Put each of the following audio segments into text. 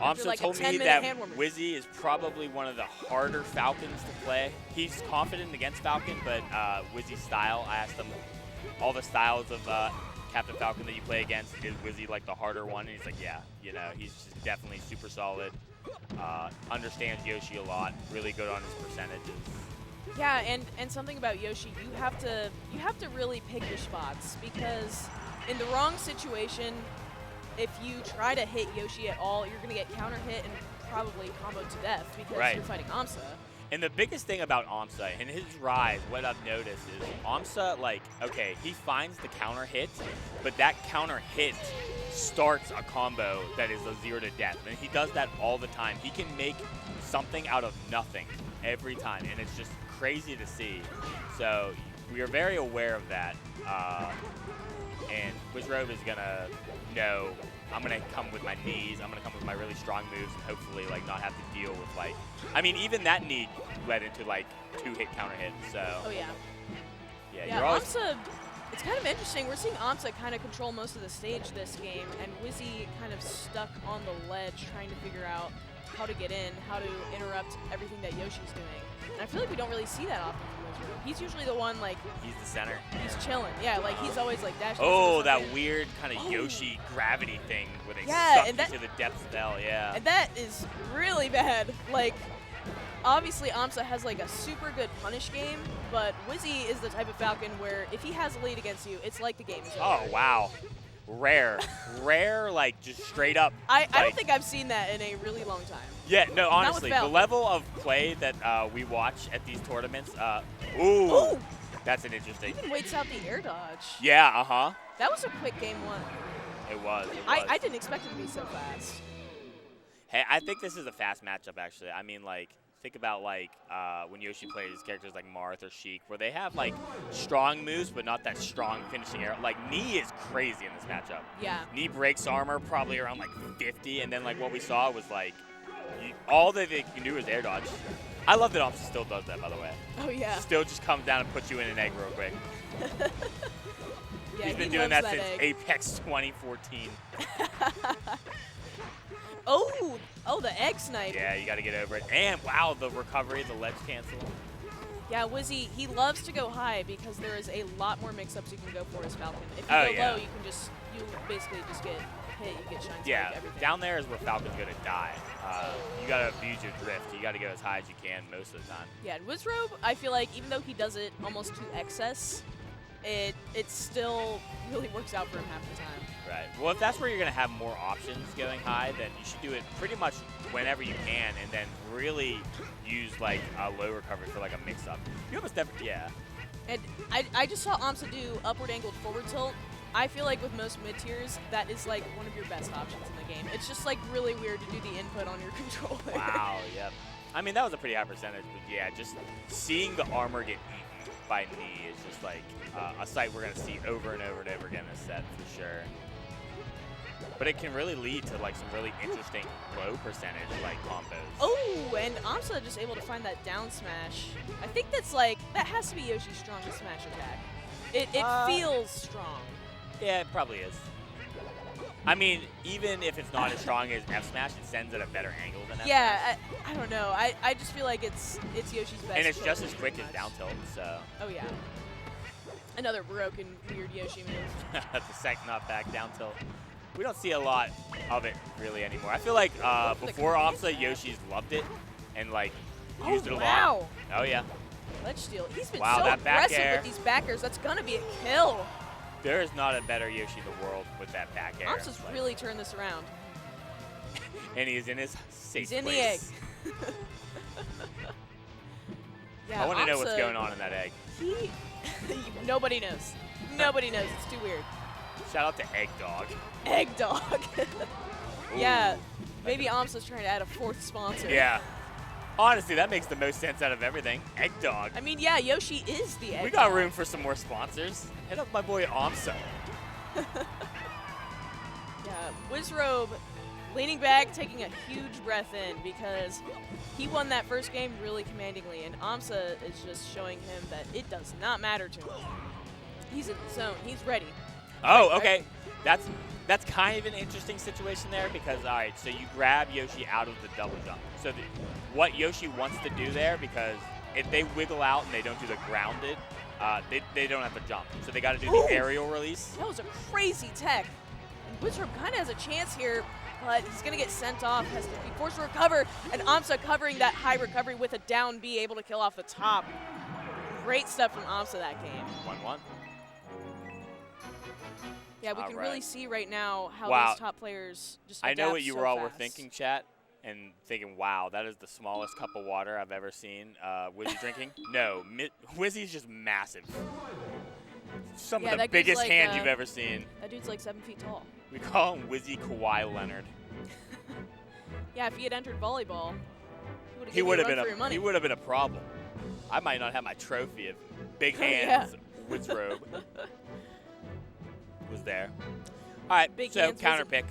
After aMSa like told a me 10-minute that hand warmer. Wizzy is probably one of the harder Falcons to play. He's confident against Falcon, but Wizzy's style, I asked him all the styles of Captain Falcon that you play against, is Wizzy like the harder one? And he's like, yeah, you know, he's just definitely super solid, understands Yoshi a lot, really good on his percentages. Yeah, and something about Yoshi, you have to really pick your spots, because in the wrong situation, if you try to hit Yoshi at all, you're gonna get counter hit and probably comboed to death because you're fighting aMSa. And the biggest thing about aMSa and his rise, what I've noticed is aMSa, like, okay, he finds the counter hit, but that counter hit starts a combo that is a 0 to death. And he does that all the time. He can make something out of nothing every time, and it's just crazy to see. So we are very aware of that. And Wizzrobe is gonna know I'm gonna come with my knees, I'm gonna come with my really strong moves, and hopefully like not have to deal with like, I mean, even that knee led into like 2-hit counter hit, so. Oh yeah. Yeah, you're always aMSa, it's kind of interesting. We're seeing aMSa kind of control most of the stage this game, and Wizzy kind of stuck on the ledge trying to figure out how to get in, how to interrupt everything that Yoshi's doing. And I feel like we don't really see that often from Wizzrobe. He's usually the one, like... He's the center. He's chilling. Yeah, like, he's always, like, dashing. Oh, that weird kind of Yoshi gravity thing where they suck you to the depths of hell, yeah. And that is really bad. Like, obviously, aMSa has, like, a super good punish game, but Wizzy is the type of Falcon where if he has a lead against you, it's like the game is over. Oh, wow. Rare. Rare, like, just straight up. I don't think I've seen that in a really long time. Yeah, no, honestly, the level of play that we watch at these tournaments, ooh, that's an interesting. Even waits out the air dodge. Yeah, uh-huh. That was a quick game one. It was. I didn't expect it to be so fast. Hey, I think this is a fast matchup, actually. I mean, like, think about, like, when Yoshi plays characters like Marth or Sheik, where they have, like, strong moves, but not that strong finishing arrow. Like, Knee is crazy in this matchup. Yeah. Knee breaks armor probably around, like, 50, and then, like, what we saw was, like, all that they can do is air dodge. I love that aMSa still does that, by the way. Oh, yeah. Still just comes down and puts you in an egg real quick. Yeah, He's been doing that since Apex 2014. Oh, the egg snipe. Yeah, you got to get over it. And, wow, the recovery, the ledge cancel. Yeah, Wizzy, he loves to go high because there is a lot more mix-ups you can go for as Falcon. If you go low, you basically just get hit, you get shine spike, everything. Down there is where Falcon's going to die. You got to abuse your drift. You got to go as high as you can most of the time. Yeah, and Wizzrobe, I feel like even though he does it almost to excess, it still really works out for him half the time. Right. Well, if that's where you're going to have more options going high, then you should do it pretty much whenever you can, and then really use like a low recovery for like a mix-up. You almost never, yeah. And I just saw aMSa do upward angled forward tilt. I feel like with most mid-tiers, that is like one of your best options in the game. It's just like really weird to do the input on your controller. Wow, yep. I mean, that was a pretty high percentage, but yeah, just seeing the armor get eaten by Knee is just like a sight we're going to see over and over and over again in this set for sure. But it can really lead to like some really interesting low percentage like combos. Oh, and aMSa just able to find that down smash. I think that's like, that has to be Yoshi's strongest smash attack. It feels strong. Yeah, it probably is. I mean, even if it's not as strong as F smash, it sends at a better angle than F smash. Yeah, I don't know. I just feel like it's Yoshi's best. And it's just as quick as down tilt, so. Oh yeah. Another broken weird Yoshi move. The second not back down tilt. We don't see a lot of it really anymore. I feel like before aMSa, Yoshi's loved it and like used it a lot. Oh yeah. Ledge steal. He's been so aggressive with these backers. That's gonna be a kill. There is not a better Yoshi in the world with that back air. aMSa's really turned this around. And he's in his safe place. He's in the egg. Yeah, I want to know what's going on in that egg. Nobody knows. Nobody knows. It's too weird. Shout out to Egg Dog. Egg Dog. Yeah, maybe aMSa's trying to add a fourth sponsor. Yeah. Honestly, that makes the most sense out of everything. Egg Dog. I mean, yeah, Yoshi is the egg We got dog. room for some more sponsors. Hit up my boy aMSa. Yeah, Wizzrobe leaning back, taking a huge breath in because he won that first game really commandingly, and aMSa is just showing him that it does not matter to him. He's in the zone. He's ready. Oh, okay. That's that's kind of an interesting situation there because, all right, so you grab Yoshi out of the double jump. So what Yoshi wants to do there, because if they wiggle out and they don't do the grounded, they don't have to jump. So they got to do the aerial release. That was a crazy tech. And Wizzrobe kind of has a chance here, but he's going to get sent off, has to be forced to recover, and aMSa covering that high recovery with a down B, able to kill off the top. Great stuff from aMSa that game. 1-1. Yeah, we can really see right now how those top players just I know what you all were fast. thinking, chat, and thinking, wow, that is the smallest cup of water I've ever seen Wizzy drinking. No, Wizzy's just massive. Some of the biggest like, hands you've ever seen. That dude's like 7 feet tall. We call him Wizzy Kawhi Leonard. Yeah, if he had entered volleyball, he would have been a problem. I might not have my trophy of big hands. Wizzrobe was there. All right, big so counter pick.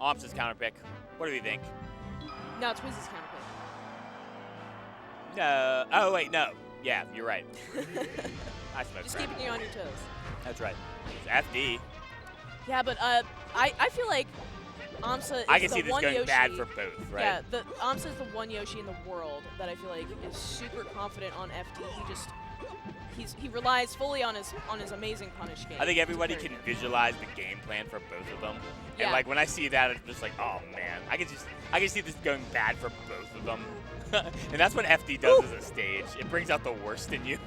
aMSa's counter pick. What do we think? No, it's Wizzy's counter pick. No. Oh wait, no. Yeah, you're right. Just keeping you on your toes. That's right. It's FD. Yeah, but I feel like aMSa is I can see the this one going Yoshi. bad for both, right? Yeah, aMSa is the one Yoshi in the world that I feel like is super confident on FD. He relies fully on his amazing punish game. I think everybody can visualize the game plan for both of them. Yeah. And like when I see that, it's just like, oh man, I can see this going bad for both of them. And that's what FD does as a stage. It brings out the worst in you.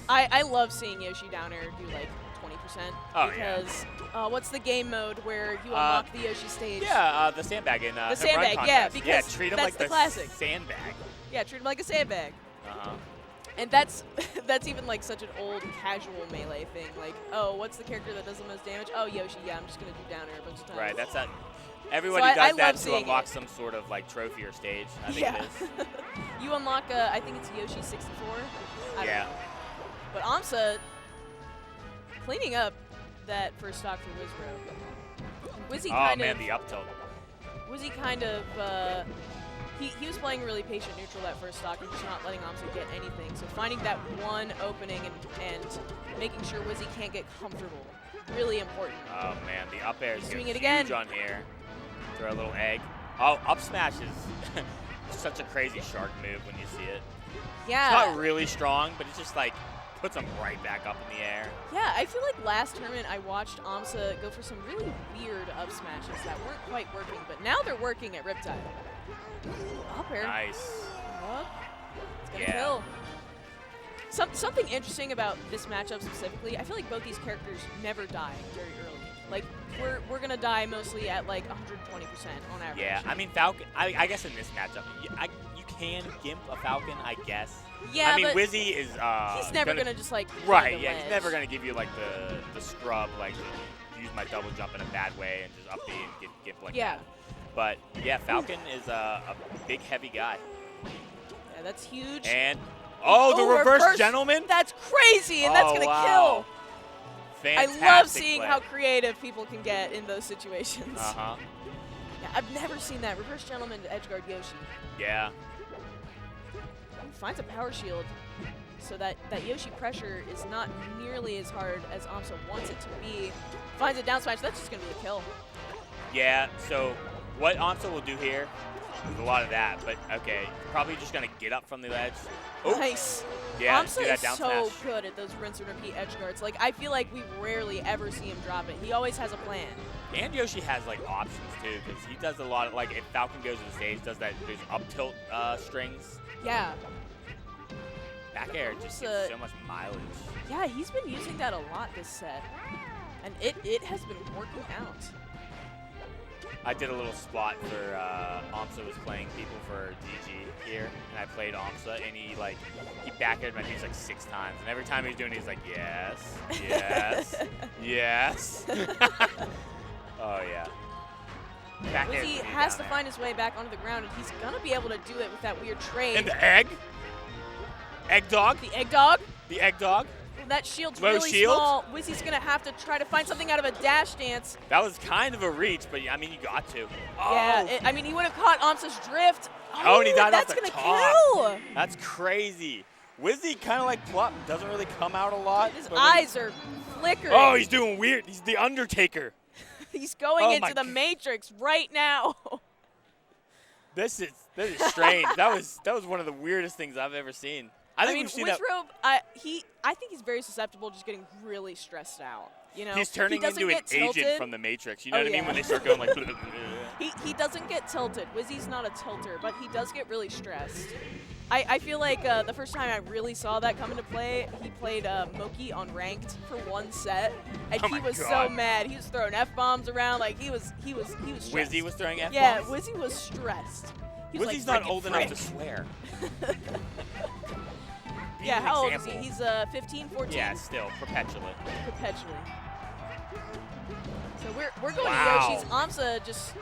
I love seeing Yoshi down air do like 20%. Oh, because what's the game mode where you unlock the Yoshi stage? Yeah, the sandbag in the sandbag. Yeah, because treat him that's like the classic sandbag. Yeah, treat him like a sandbag. Uh-huh. And that's even like such an old casual melee thing. Like, oh, what's the character that does the most damage? Oh, Yoshi. Yeah, I'm just gonna do down air a bunch of times. Right. That's that. Everybody does that to unlock some sort of like trophy or stage. I think it is. You unlock I think it's Yoshi 64. I don't know. But aMSa cleaning up that first stock for Wizzrobe. Wizzy the up tilt. Wizzy kind of he was playing really patient neutral that first stock and just not letting aMSa get anything. So finding that one opening and making sure Wizzy can't get comfortable. Really important. Oh man, the up air is doing huge it again on here. Throw a little egg. Oh, up smash is such a crazy shark move when you see it. Yeah. It's not really strong, but it's just like puts them right back up in the air. Yeah, I feel like last tournament I watched aMSa go for some really weird up smashes that weren't quite working, but now they're working at Riptide. Up air. Nice. Up. It's gonna kill. Something interesting about this matchup specifically, I feel like both these characters never die very early. Like, we're gonna die mostly at like 120% on average. Yeah, I mean Falcon. I guess in this matchup, you can gimp a Falcon, I guess. Yeah, I mean but Wizzy is. He's never gonna just like. Right. Yeah, he's never gonna give you like the scrub, like use my double jump in a bad way and just up B and get gimp like that. But yeah, Falcon is a big heavy guy. Yeah, that's huge. And the reverse gentleman. That's crazy, and that's gonna kill. Fantastic I love seeing how creative people can get in those situations. Uh-huh. Yeah, I've never seen that. Reverse gentleman to edgeguard Yoshi. Yeah. Finds a power shield so that Yoshi pressure is not nearly as hard as aMSa wants it to be. Finds a down smash. That's just going to be a kill. Yeah, so what aMSa will do here, there's a lot of that, but okay, probably just going to get up from the ledge. Oh. Nice. Yeah, aMSa is so good at those rinse and repeat edge guards. Like, I feel like we rarely ever see him drop it. He always has a plan. And Yoshi has like options too, because he does a lot of, like, if Falcon goes to the stage, does that, there's up tilt strings. Yeah. Back air just gets so much mileage. Yeah, he's been using that a lot this set. And it has been working out. I did a little spot for aMSa was playing people for DG here, and I played aMSa, and he back aired my piece like 6 times, and every time he was doing it, he's like, yes, yes, yes. Oh yeah. Wizzy has to find his way back onto the ground, and he's gonna be able to do it with that weird trade. And the egg. Egg dog. The egg dog. The egg dog. That shield's Low really shield. small. Wizzy's going to have to try to find something out of a dash dance. That was kind of a reach, but I mean, you got to. Oh. Yeah, I mean, he would have caught aMSa's drift. Oh, and he died off the That's top. going to kill. That's crazy. Wizzy kind of like plop, doesn't really come out a lot. His eyes are flickering. Oh, he's doing weird. He's the Undertaker. He's going Oh into the Matrix right now. This is strange. that was one of the weirdest things I've ever seen. I mean, we've seen that. Wizzrobe, I think he's very susceptible to just getting really stressed out. You know, He's turning into an agent from the Matrix. You know what I mean? When they start going like. he doesn't get tilted. Wizzy's not a tilter, but he does get really stressed. I feel like the first time I really saw that come into play, he played Moki on ranked for one set, and he was so mad. He was throwing F-bombs around like he was stressed. Wizzy was throwing F-bombs? Yeah, Wizzy was stressed. Wizzy's not old enough to swear. Yeah, how old is he? He's 15, 14? Yeah, still, perpetually. Perpetually. So we're going to Yoshi's. aMSa just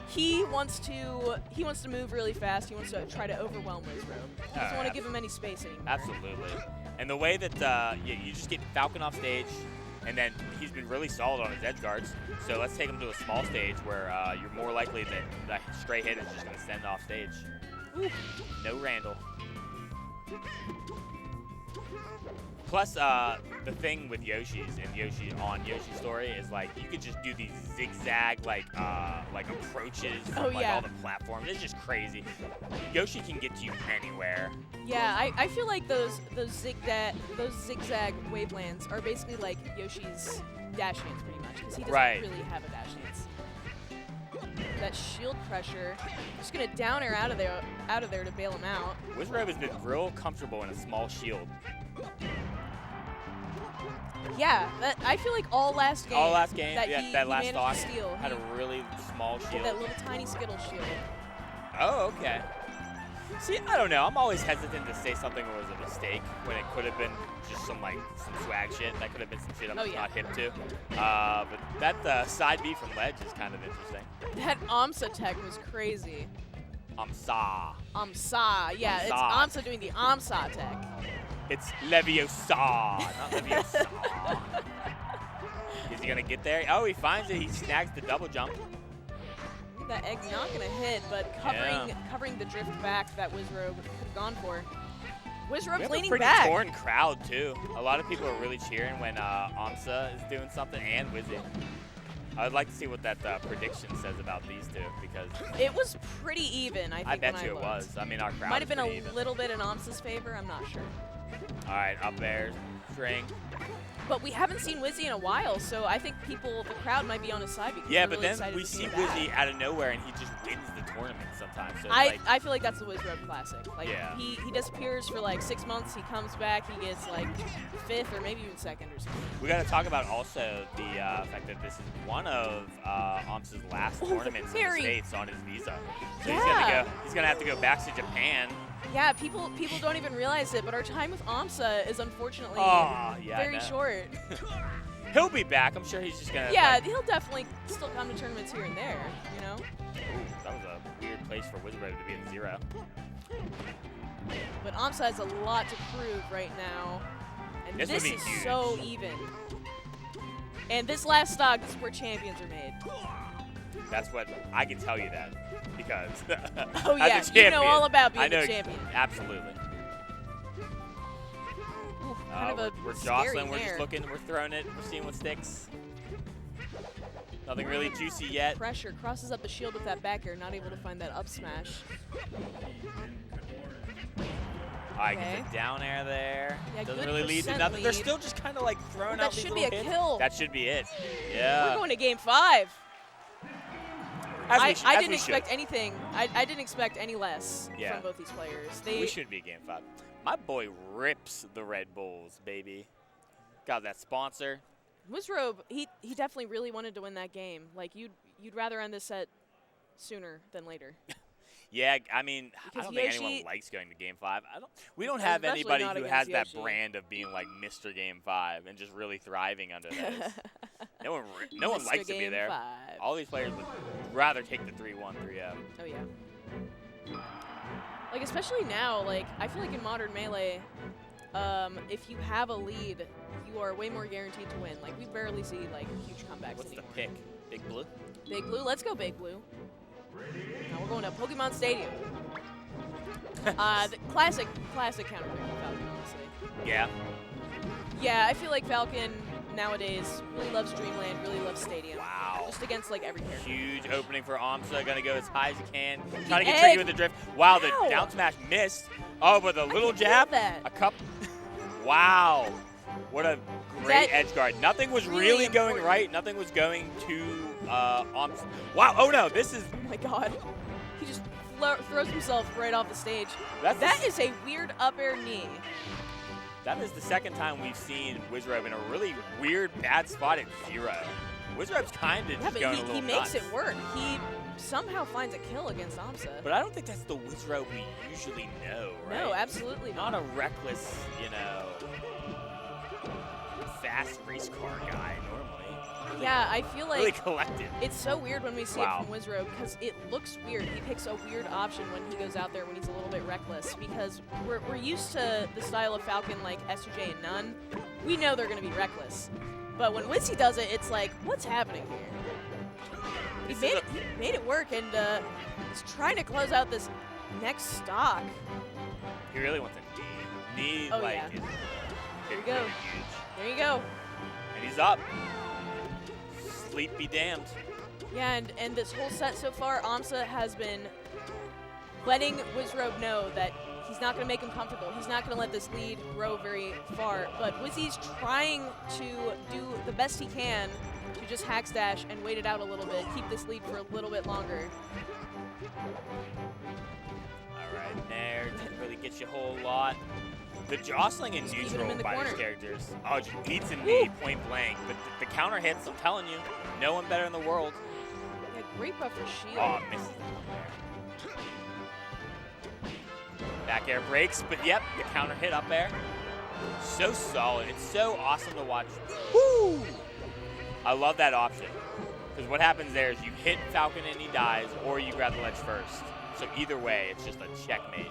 he wants to move really fast. He wants to try to overwhelm Wizzrobe. He doesn't want to give him any space anymore. Absolutely. And the way that you just get Falcon off stage, and then he's been really solid on his edge guards. So let's take him to a small stage where you're more likely that the stray hit is just going to send off stage. Ooh. No Randall. Plus, the thing with Yoshi's and Yoshi's story is like you could just do these zigzag like approaches from all the platforms. It's just crazy. Yoshi can get you anywhere. Yeah, I feel like those zigzag wavelands are basically like Yoshi's dash dance pretty much because he doesn't really have a dash dance. That shield pressure, just gonna down air out of there to bail him out. Wizzrobe has been real comfortable in a small shield. Yeah, I feel like all last game that last stock steal, had a really small shield. That little tiny Skittle shield. Oh, okay. See, I don't know. I'm always hesitant to say something was a mistake when it could have been just some swag shit. That could have been some shit I'm not hip to. But that side B from ledge is kind of interesting. That aMSa tech was crazy. aMSa. aMSa, yeah, it's aMSa doing the aMSa tech. It's Leviosa, not Leviosa. Is he gonna get there? Oh, he finds it. He snags the double jump. That egg not gonna hit, but covering the drift back that Wizzrobe could have gone for. Wizzrobe's leaning back. We have a pretty torn crowd too. A lot of people are really cheering when aMSa is doing something and Wizzy. I would like to see what that prediction says about these two because it was pretty even. I bet you it was. I mean, our crowd might have been a little bit in aMSa's favor. I'm not sure. All right, up there, string. But we haven't seen Wizzy in a while, so I think the crowd might be on his side because yeah, they're but really then we see Wizzy out of nowhere and he just wins the tournament sometimes. So I feel like that's the Wizzrobe Classic. Like he disappears for like 6 months, he comes back, he gets like 5th or maybe even 2nd or something. We got to talk about also the fact that this is one of aMSa's last tournaments in the States on his visa. So he's gonna have to go back to Japan. Yeah, people don't even realize it, but our time with aMSa is unfortunately very short. He'll be back. I'm sure he's just gonna. Yeah, he'll definitely still come to tournaments here and there. You know. Ooh, that was a weird place for Wizzrobe to be at 0. But aMSa has a lot to prove right now, and this is huge. So even. And this last stock, this is where champions are made. That's what I can tell you that because oh yeah, as a champion, you know all about being I know, a champion. Absolutely. Ooh, kind of a we're jostling. We're just looking. We're throwing it. We're seeing what sticks. Nothing really juicy yet. Pressure crosses up the shield with that back air, not able to find that up smash. All right, gets a down air there. Yeah, doesn't really lead to nothing. They're still just kind of like throwing out these little hits. That should be a kill. That should be it. Yeah. We're going to game 5. I didn't expect anything. I didn't expect any less from both these players. We should be game 5. My boy rips the Red Bulls, baby. Got that sponsor. Wizzrobe, he definitely really wanted to win that game. Like you'd rather end this set sooner than later. Yeah, I mean, I don't think anyone likes going to Game 5. We don't have anybody who has that brand of being like Mr. Game 5 and just really thriving under this. no one likes to be there. All these players would rather take the 3-1, 3-0. Oh yeah. Like especially now, like I feel like in Modern Melee, if you have a lead, you are way more guaranteed to win. Like we barely see like huge comebacks What's anymore. the pick? Big Blue? Big Blue. Let's go Big Blue. Now we're going to Pokemon Stadium. The classic counter pick for Falcon, honestly. Yeah. Yeah, I feel like Falcon nowadays really loves Dreamland, really loves Stadium. Wow. Just against like every character. Huge opening for aMSa. Gonna go as high as he can. Trying to get egg. tricky with the drift. Wow, the Ow. down smash missed. Oh, but the little can't believe jab. that. A cup. Wow. What a great That edge guard. Nothing was really going important. right. Nothing was going to aMSa. Wow. Oh no, this is. Oh my god. He just throws himself right off the stage. That's That is a weird up air knee. That is the second time we've seen Wizzrobe in a really weird, bad spot at 0. Wizzrobe's kind of Yeah, just but going a little he makes nuts. it work. He somehow finds a kill against aMSa. But I don't think that's the Wizzrobe we usually know, right? No, absolutely Not not. a reckless, you know, fast race car guy normally. Yeah, I feel like Really collected. it's so weird when we see Wow. it from Wizzrobe because it looks weird. He picks a weird option when he goes out there when he's a little bit reckless because we're used to the style of Falcon like S2J and None. We know they're going to be reckless. But when Wizzy does it, it's like, what's happening here? He made it work, and he's trying to close out this next stock. He really wants a knee. Knee, Oh, like, yeah. is There you go. really huge. There you go. And he's up. Sleep be damned. Yeah, and this whole set so far, aMSa has been letting Wizzrobe know that he's not going to make him comfortable. He's not going to let this lead grow very far. But Wizzy's trying to do the best he can to just hack stash and wait it out a little bit, keep this lead for a little bit longer. All right, Nair didn't really get you a whole lot. The jostling in Just keeping him neutral in the by corner. these characters. Oh, just eats a knee point blank. But the counter hits, I'm telling you, no one better in the world. Yeah, great buff for shield. Oh, misses the up air. Back air breaks, but yep, the counter hit up air. So solid. It's so awesome to watch. Woo! I love that option. Because what happens there is you hit Falcon and he dies, or you grab the ledge first. So either way, it's just a checkmate.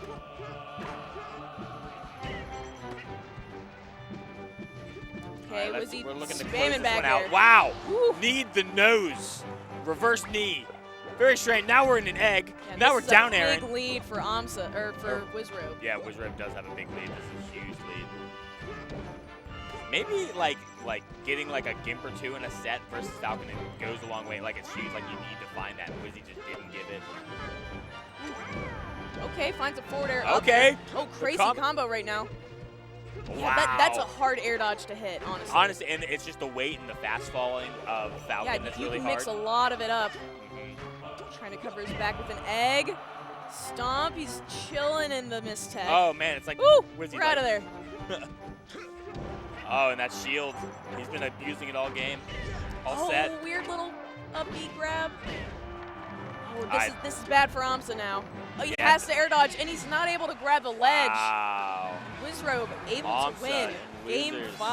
Okay, All right, Wizzy we're looking to close spamming this back one out. there. Wow! Woo. Need the nose. Reverse knee. Very strange. Now we're in an egg. Yeah, Now we're this is down a airing. big lead for aMSa, or for Wizzrobe. Yeah, Wizzrobe does have a big lead. This is a huge lead. Maybe like getting like a gimp or two in a set versus Falcon it goes a long way. Like it seems like you need to find that. Wizzy just didn't give it. Okay, finds a forward air. up Okay. there. Oh, crazy combo. combo right now. Wow. Yeah, that's a hard air dodge to hit, honestly. Honestly, and it's just the weight and the fast falling of Falcon Yeah, that's you really can hard. mix a lot of it up. Mhm. Trying to cover his back with an egg. Stomp, he's chilling in the mistech. Oh man, it's like Woo, Wizzy. we're out of there. Oh, and that shield. He's been abusing it all game. All set. Oh, weird little up B grab. Oh, I- this is bad for aMSa now. Oh, he Yeah. has to air dodge, and he's not able to grab the ledge. Wow. Wizzrobe able aMSa to win and game Wizards. 5.